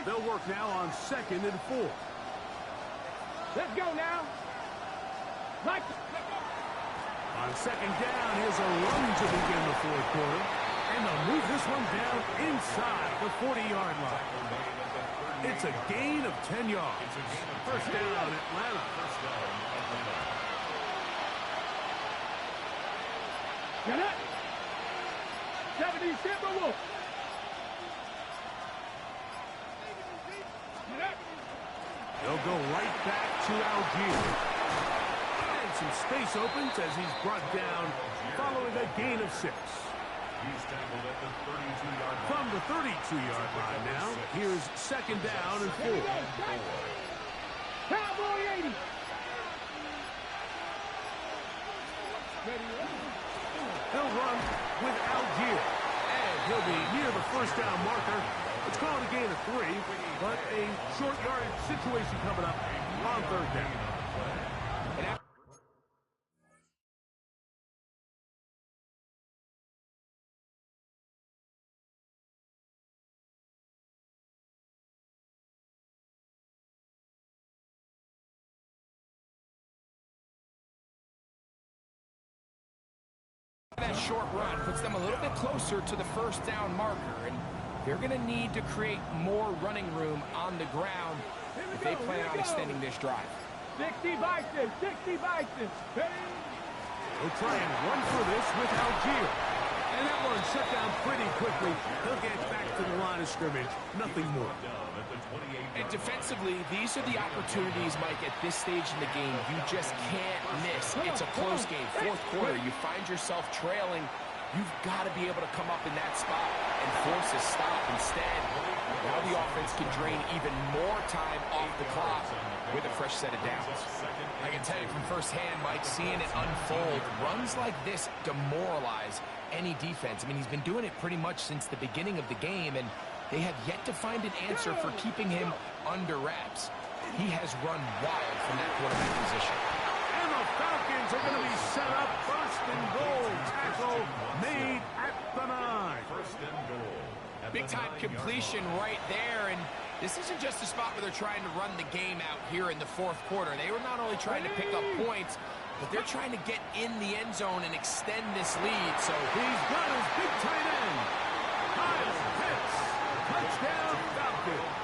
They'll work now on 2nd and 4. Let's go now. Like On 2nd down, here's a run to begin the 4th quarter. And they'll move this one down inside the 40-yard line. It's a gain of 10 yards. First down, Atlanta. Get it. 70 Timberwolves. They'll go right back to Algier. And some space opens as he's brought down following a gain of 6. He's tackled at the 32-yard line. From the 32-yard line now, here's 2nd down and 4. Cowboy 80. He'll run with Algier. And he'll be near the first down marker. It's called a gain of 3, but a short yardage situation coming up on 3rd down. That short run puts them a little bit closer to the first down marker, and they're going to need to create more running room on the ground if they plan on extending this drive. 60 Bison, 60 Bison. They'll try and run for this with Algier. And that one shut down pretty quickly. He'll get back to the line of scrimmage. Nothing more. And defensively, these are the opportunities, Mike, at this stage in the game you just can't miss. It's a close game. 4th quarter, you find yourself trailing. You've got to be able to come up in that spot and force a stop instead. Now the offense can drain even more time off the clock with a fresh set of downs. I can tell you from firsthand, Mike, seeing it unfold, runs like this demoralize any defense. I mean, he's been doing it pretty much since the beginning of the game, and they have yet to find an answer for keeping him under wraps. He has run wild from that quarterback position. And the Falcons are going to be set up. 1st and goal. Tackle made at the 9. 1st and goal. Big-time completion right there, and this isn't just a spot where they're trying to run the game out here in the 4th quarter. They were not only trying to pick up points, but they're trying to get in the end zone and extend this lead. So he's got his big tight end. Kyle Pitts. Touchdown, Falcons.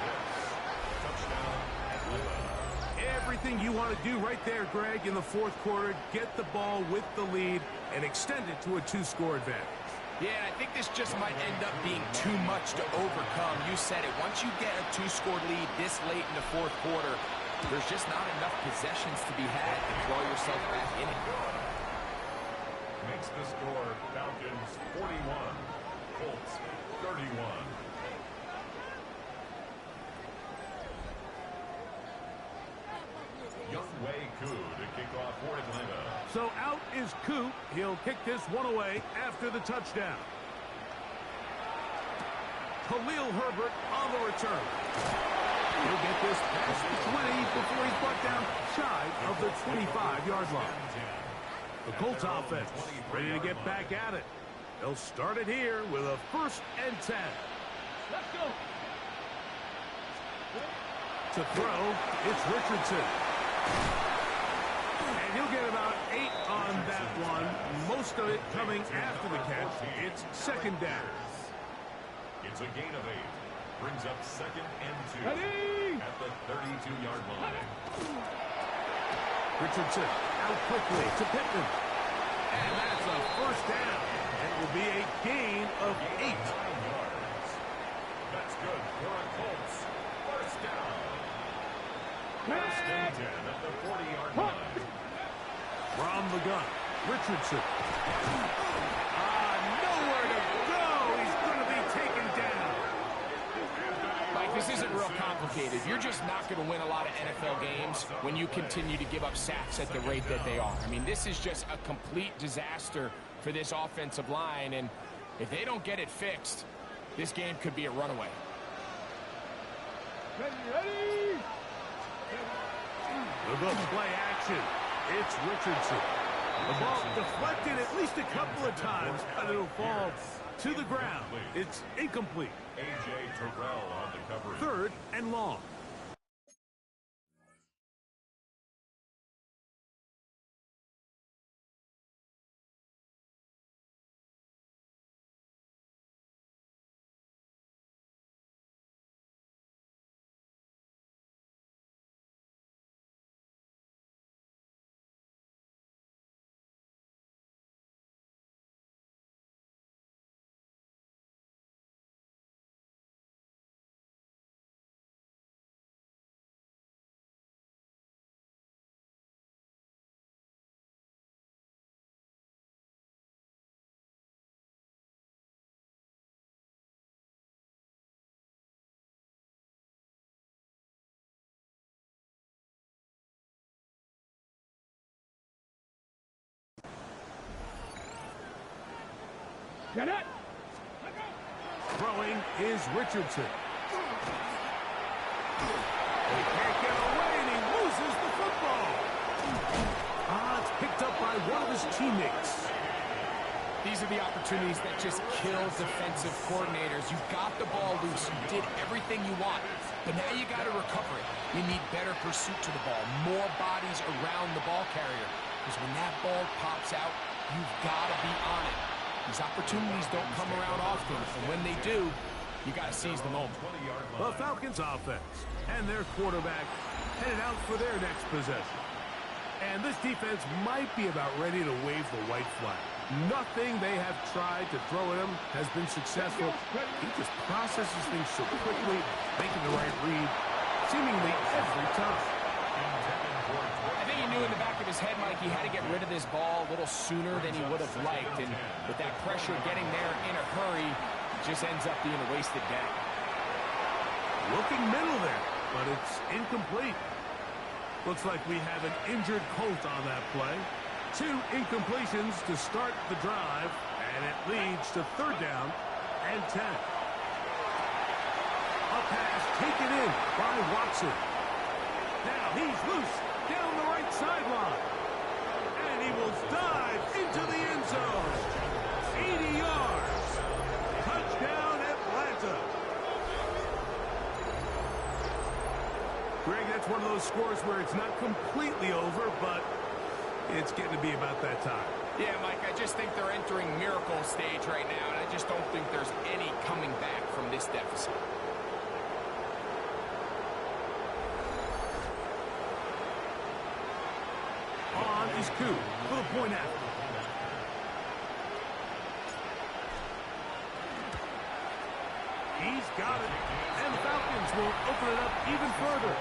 Touchdown, Atlanta. Everything you want to do right there, Greg, in the 4th quarter, get the ball with the lead and extend it to a 2-score advantage. yeah, I think this just might end up being too much to overcome. You said it. Once you get a 2-score lead this late in the 4th quarter, there's just not enough possessions to be had to throw yourself back in it. Makes the score Falcons 41, Colts 31. Younghoe Koo to kick off for Atlanta. So out is Koo. He'll kick this one away after the touchdown. Khalil Herbert on the return. He'll get this past the 20 before he's brought down shy of the 25-yard line. The Colts offense ready to get back at it. They'll start it here with a 1st and 10. Let's go. To throw, it's Richardson. And he'll get about 8 on that one. Most of it coming after the catch. It's 2nd down. It's a gain of 8. Brings up 2nd and 2 Ready? at the 32-yard line. Richardson out quickly to Pittman. And that's a 1st down. It will be a gain of 8. 9 yards. That's good for a Colts 1st down. First and 10 at the 40-yard line. From the gun, Richardson. Nowhere to go. He's going to be taken down. Mike, this isn't real complicated. You're just not going to win a lot of NFL games when you continue to give up sacks at the rate that they are. I mean, this is just a complete disaster for this offensive line, and if they don't get it fixed, this game could be a runaway. Ready. The play action. It's Richardson. The ball deflected at least a couple of times, but it'll fall to the ground. It's incomplete. A.J. Terrell on the coverage. 3rd and long. Get it. Throwing is Richardson. He can't get away, and he loses the football. It's picked up by one of his teammates. These are the opportunities that just kill defensive coordinators. You got the ball loose. You did everything you want. But now you got to recover it. You need better pursuit to the ball, more bodies around the ball carrier. Because when that ball pops out, you've got to be on it. These opportunities don't come around often, and when they do, you got to seize the moment. The Falcons offense and their quarterback headed out for their next possession. And this defense might be about ready to wave the white flag. Nothing they have tried to throw at him has been successful. He just processes things so quickly, making the right read, seemingly every time. I think he knew in the back of his head, Mike, he had to get rid of this ball a little sooner than he would have liked. And with that pressure getting there in a hurry, it just ends up being a wasted down. Looking middle there, but it's incomplete. Looks like we have an injured Colt on that play. 2 incompletions to start the drive, and it leads to 3rd down and 10. A pass taken in by Watson. Now he's loose down the right sideline. And he will dive into the end zone. 80 yards. Touchdown, Atlanta. Greg, that's one of those scores where it's not completely over, but it's getting to be about that time. Yeah, Mike, I just think they're entering miracle stage right now, and I just don't think there's any coming back from this deficit. On is Koo for the point after. He's got it, and the Falcons will open it up even further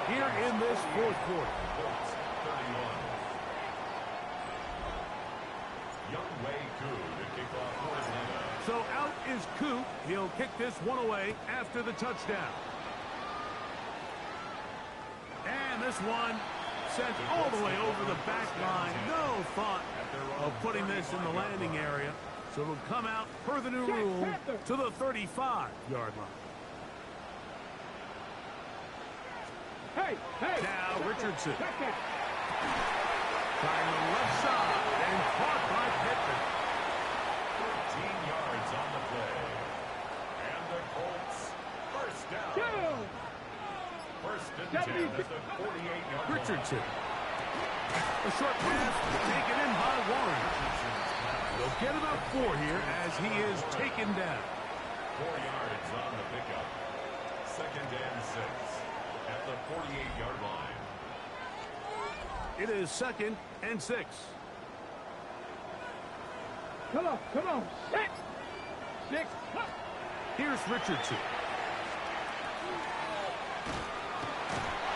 here in this 4th quarter. So out is Koo. He'll kick this one away after the touchdown. And this one sent all the way over the back line. No thought of putting this in the landing area. So it'll come out per the new rule to the 35-yard line. Hey. Now Richardson. Trying the left side and caught by Pittman. 13 yards on the play. And the Colts, first down. First and 10 at the 48-yard line. Richardson. A short pass taken in by Warren. They'll get about 4 here as he is taken down. 4 yards on the pickup. Second and 6 at the 48-yard line. It is 2nd and 6. Come on. 6. Here's Richardson.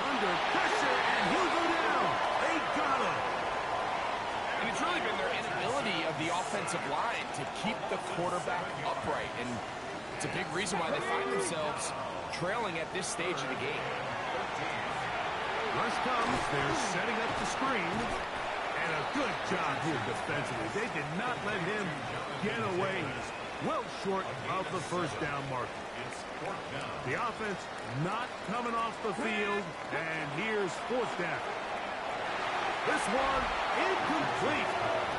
Under pressure. offensive line to keep the quarterback upright. And it's a big reason why they find themselves trailing at this stage of the game. Rush comes. They're setting up the screen. And a good job here defensively. They did not let him get away. He's well short of the first down marker. The offense not coming off the field. And here's fourth down. This one incomplete.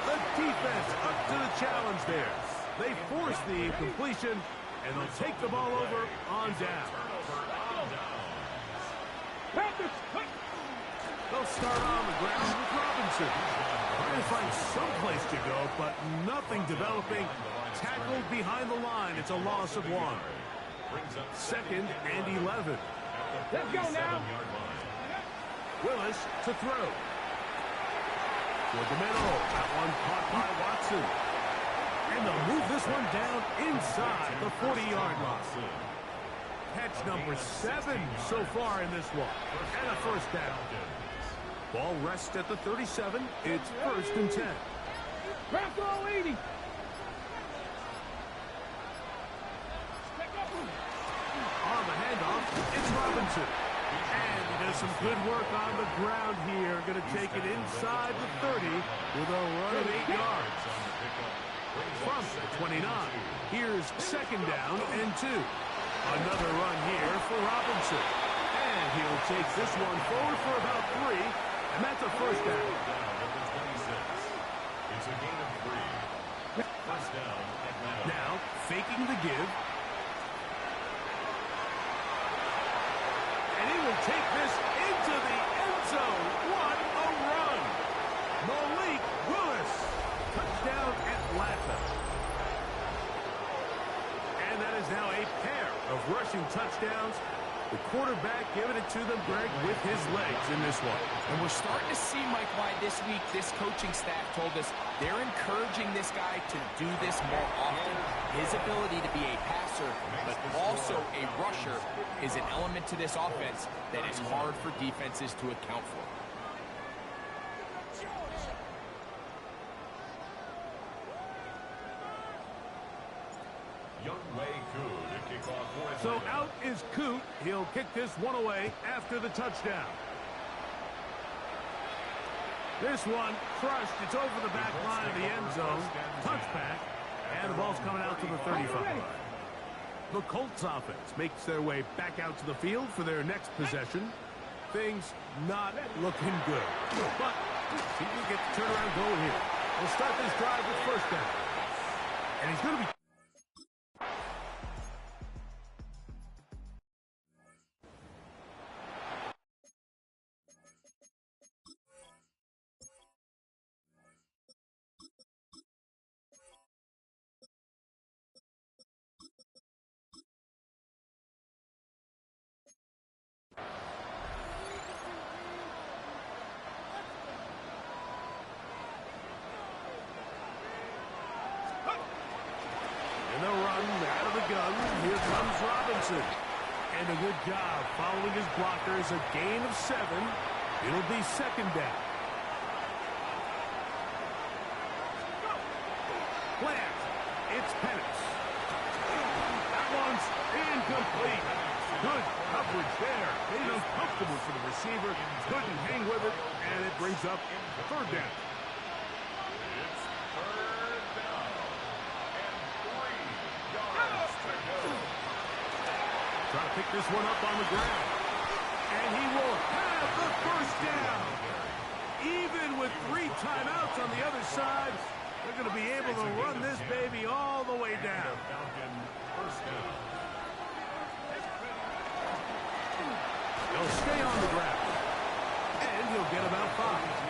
The defense up to the challenge there. They force the incompletion, and they'll take the ball over on down. They'll start on the ground with Robinson. Trying to find some place to go, but nothing developing. Tackled behind the line. It's a loss of 1. Second and 11. Let's go now. Willis to throw. For the middle. That one caught by Watson. And they'll move this one down inside the 40-yard line. Catch number 7 so far in this one. And a first down. Ball rests at the 37. It's first and 10. Craft all 80. On the handoff, it's Robinson. And he does some good work on the ground here. Going to take it inside the 30 with a run of 8 yards. From the 29, here's second down and 2. Another run here for Robinson. And he'll take this one forward for about 3. And that's a first down. It's a gain of 3. First down at Madden. Now, faking the give. And he will take this into the end zone. What a run! Malik Willis. Touchdown Atlanta. And that is now a pair of rushing touchdowns. The quarterback giving it to them, Greg, with his legs in this one. And we're starting to see, Mike, why this week this coaching staff told us they're encouraging this guy to do this more often. His ability to be a passer, but also a rusher, is an element to this offense that is hard for defenses to account for. So out is Coot. He'll kick this one away after the touchdown. This one crushed. It's over the back line of the end zone. Touchback. And the ball's coming out to the 35. The Colts offense makes their way back out to the field for their next possession. Things not looking good. But he will get the turnaround going here. We'll start this drive with first down. And he's going to be... Here comes Robinson. And a good job following his blockers. A gain of 7. It'll be second down. Plant. It's Penix. That one's incomplete. Good coverage there. Made it uncomfortable for the receiver. Couldn't hang with it. And it brings up third down. Trying to pick this one up on the ground. And he will have the first down. Even with 3 timeouts on the other side, they're going to be able to run this baby all the way down. They'll stay on the ground. And he'll get about 5.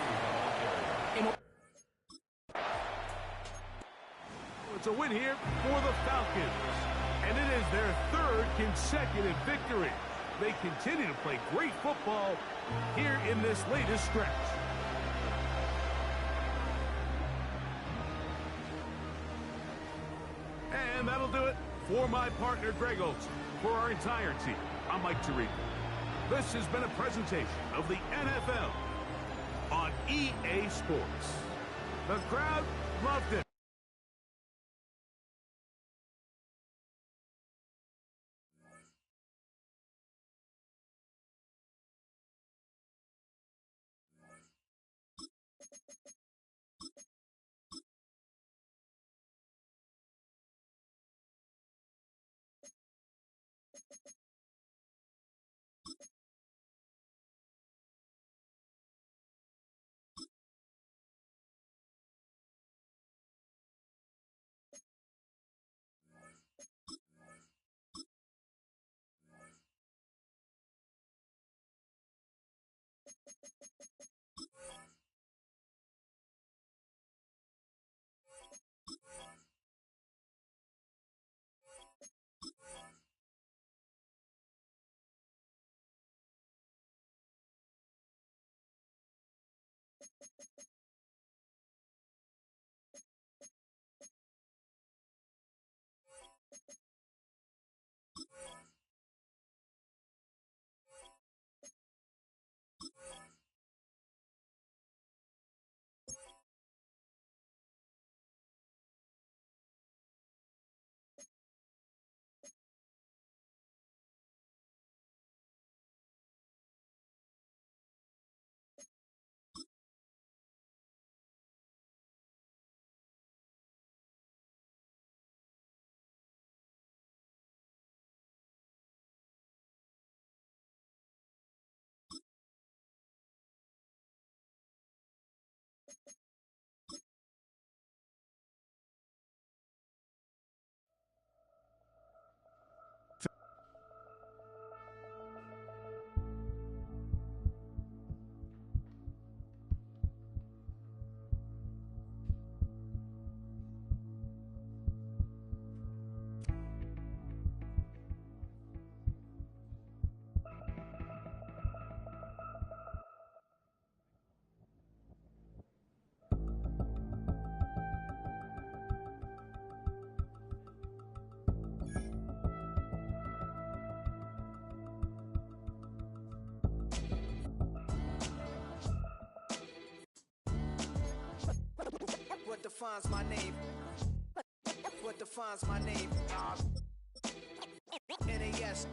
It's a win here for the Falcons. And it is their 3rd consecutive victory. They continue to play great football here in this latest stretch. And that'll do it for my partner, Greg Olson. For our entire team, I'm Mike Tirico. This has been a presentation of the NFL on EA Sports. The crowd loved it. defines my name? What defines my name? NAS.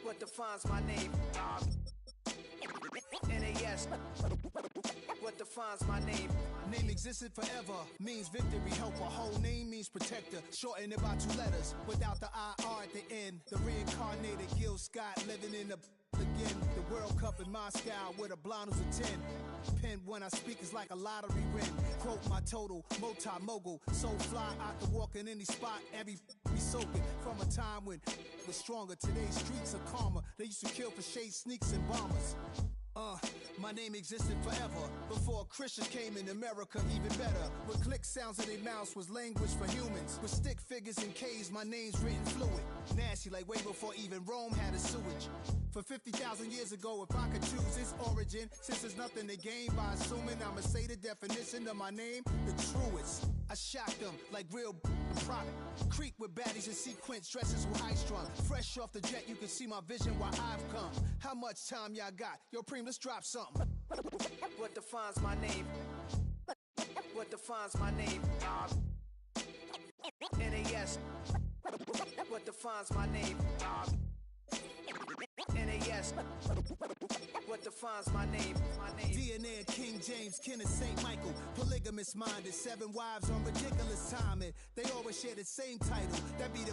What defines my name? NAS. What defines my name? Name existed forever, means victory, helper. Whole name means protector, shorten it by 2 letters, without the IR at the end. The reincarnated Gil Scott living in the again. The World Cup in Moscow with a blonde who's a 10. Pen when I speak is like a lottery win. Quote my total, multi-mogul. So fly, I can walk in any spot, every be soaking. From a time when was stronger, today's streets are calmer. They used to kill for shade sneaks and bombers. My name existed forever. Before Christians came in America, even better. With click sounds in their mouths was language for humans. With stick figures and K's, my name's written fluid. Nasty like way before even Rome had a sewage. For 50,000 years ago, if I could choose its origin, since there's nothing to gain by assuming, I'ma say the definition of my name, the truest. I shocked them like real product. Creek with baddies in sequence, dresses with high strung. Fresh off the jet, you can see my vision where I've come. How much time y'all got? Yo, Preem, let's drop something. What defines my name? What defines my name? NAS. What defines my name? NAS. What defines my name? DNA of King James, kin of St. Michael. Polygamous minded, 7 wives on ridiculous timing. They always share the same title. That be the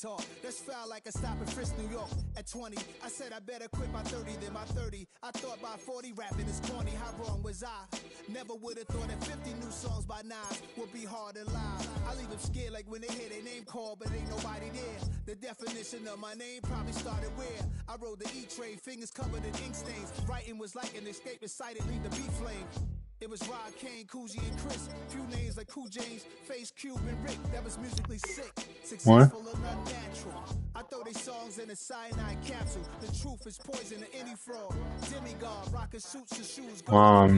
talk. That's foul like a stop in Frisk, New York. At 20, I said I better quit by 30 than my 30. I thought by 40 rapping is corny. How wrong was I? Never would have thought that 50 new songs by Nas would be hard and live. I leave them scared like when they hear their name called, but ain't nobody there. The definition of my name probably started where I rode the E-train, fingers covered in ink stains. Writing was like an escape excited, leave the beat flame. It was Rod Kane, Coogee, and Chris. Few names like Cool James, Face Cube, and Rick. That was musically sick, successful and unnatural. I throw these songs in a cyanide capsule. The truth is poison to any fraud. Demigod, rocking suits and shoes. I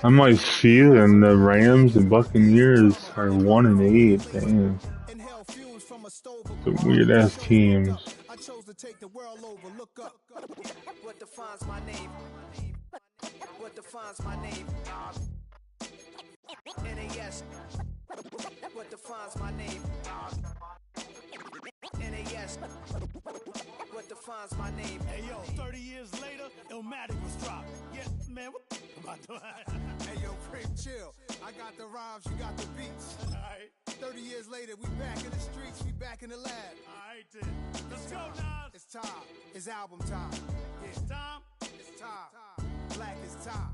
might see it, and the Rams and Buccaneers are 1-8. Damn. Some weird ass teams. I chose to take the world over. Look up. What defines my name? What defines my name? NAS. What defines my name? NAS. What defines my name? Hey yo, 30 years later, Illmatic was dropped. Yeah, man, what the am I doing? Hey yo, Preem, chill. I got the rhymes, you got the beats. Alright. 30 years later, we back in the streets, we back in the lab. Alright then. Let's go, Nas. It's time. It's album time. Yeah. Time. It's time. Black is time.